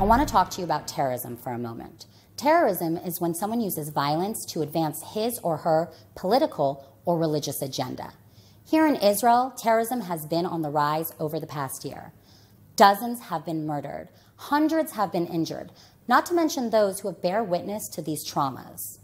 I want to talk to you about terrorism for a moment. Terrorism is when someone uses violence to advance his or her political or religious agenda. Here in Israel, terrorism has been on the rise over the past year. Dozens have been murdered. Hundreds have been injured, not to mention those who have bear witness to these traumas.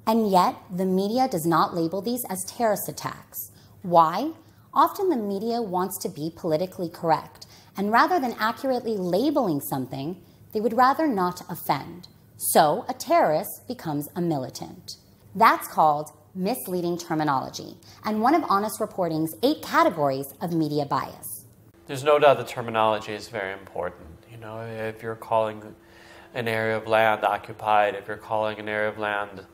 And yet, the media does not label these as terrorist attacks. Why? Often the media wants to be politically correct, and rather than accurately labeling something, they would rather not offend. So a terrorist becomes a militant. That's called misleading terminology, and one of HonestReporting's 8 categories of media bias. There's no doubt that terminology is very important. You know, if you're calling an area of land occupied, if you're calling an area of land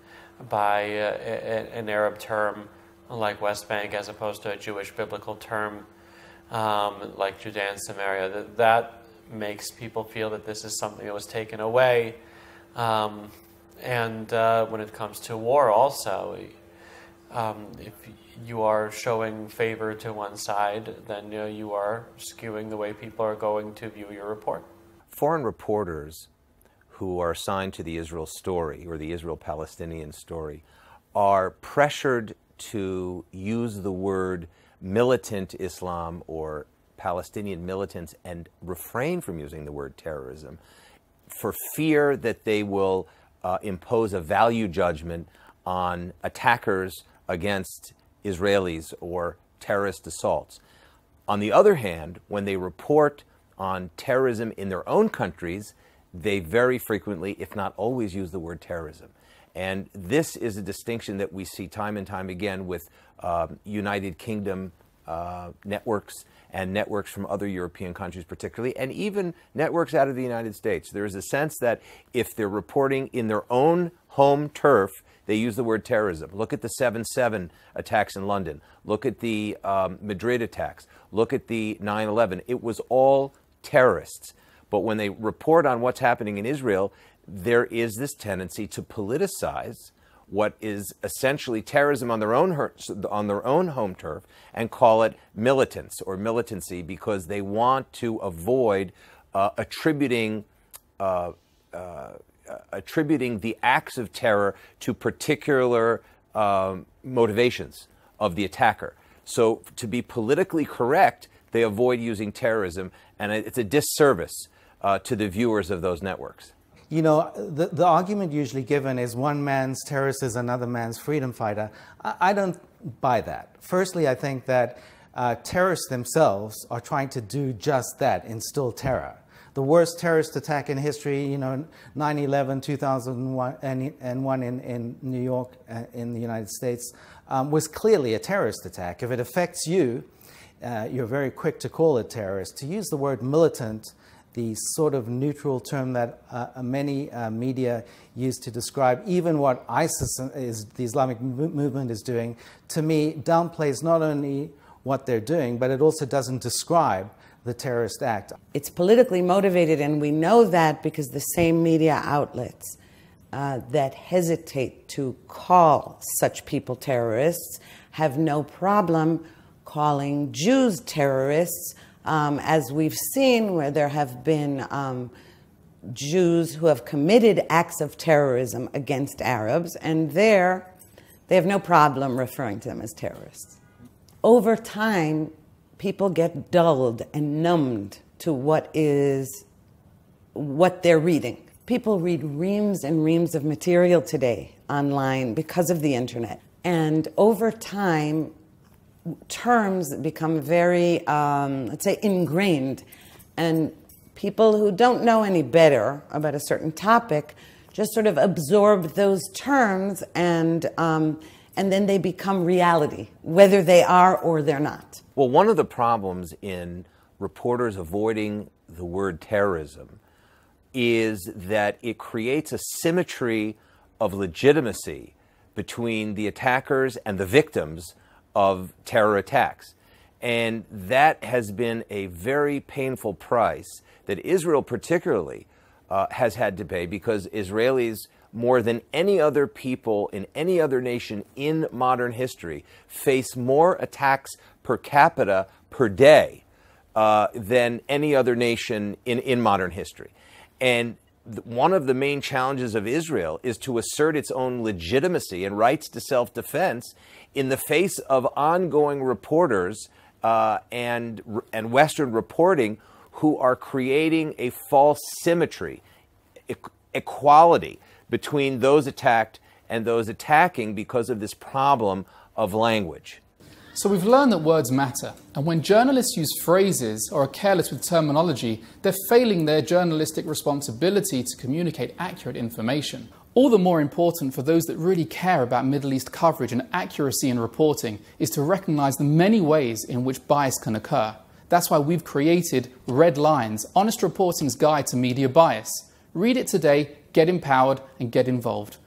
by an Arab term like West Bank as opposed to a Jewish biblical term like Judea and Samaria, that makes people feel that this is something that was taken away. And when it comes to war also, if you are showing favor to one side, then you are skewing the way people are going to view your report. Foreign reporters who are assigned to the Israel story or the Israel-Palestinian story are pressured to use the word militant Islam or Palestinian militants and refrain from using the word terrorism for fear that they will impose a value judgment on attackers against Israelis or terrorist assaults. On the other hand, when they report on terrorism in their own countries, they very frequently, if not always, use the word terrorism. And this is a distinction that we see time and time again with United Kingdom networks and networks from other European countries particularly, and even networks out of the United States. There is a sense that if they're reporting in their own home turf, they use the word terrorism. Look at the 7/7 attacks in London. Look at the Madrid attacks. Look at the 9/11. It was all terrorists. But when they report on what's happening in Israel, there is this tendency to politicize what is essentially terrorism on their own home turf and call it militants or militancy because they want to avoid attributing the acts of terror to particular motivations of the attacker. So to be politically correct, they avoid using terrorism, and it's a disservice to the viewers of those networks. You know, the argument usually given is one man's terrorist is another man's freedom fighter. I don't buy that. Firstly, I think that terrorists themselves are trying to do just that, instill terror. The worst terrorist attack in history, 9/11, 2001 in New York, in the United States, was clearly a terrorist attack. If it affects you, you're very quick to call it terrorist. To use the word militant, the sort of neutral term that many media use to describe even what ISIS is, the Islamic movement is doing, to me downplays not only what they're doing, but it also doesn't describe the terrorist act. It's politically motivated, and we know that because the same media outlets that hesitate to call such people terrorists have no problem calling Jews terrorists, as we've seen where there have been Jews who have committed acts of terrorism against Arabs, and they have no problem referring to them as terrorists. Over time, people get dulled and numbed to what they're reading. People read reams and reams of material today online because of the internet. And over time, terms become very, let's say, ingrained. And people who don't know any better about a certain topic just sort of absorb those terms, and then they become reality, whether they are or they're not. Well, one of the problems in reporters avoiding the word terrorism is that it creates a symmetry of legitimacy between the attackers and the victims of terror attacks. And that has been a very painful price that Israel particularly has had to pay, because Israelis, more than any other people in any other nation in modern history, face more attacks per capita per day than any other nation in modern history. And one of the main challenges of Israel is to assert its own legitimacy and rights to self-defense in the face of ongoing reporters and Western reporting who are creating a false symmetry, equality between those attacked and those attacking because of this problem of language. So we've learned that words matter, and when journalists use phrases or are careless with terminology, they're failing their journalistic responsibility to communicate accurate information. All the more important for those that really care about Middle East coverage and accuracy in reporting is to recognize the many ways in which bias can occur. That's why we've created Red Lines, Honest Reporting's Guide to Media Bias. Read it today, get empowered, and get involved.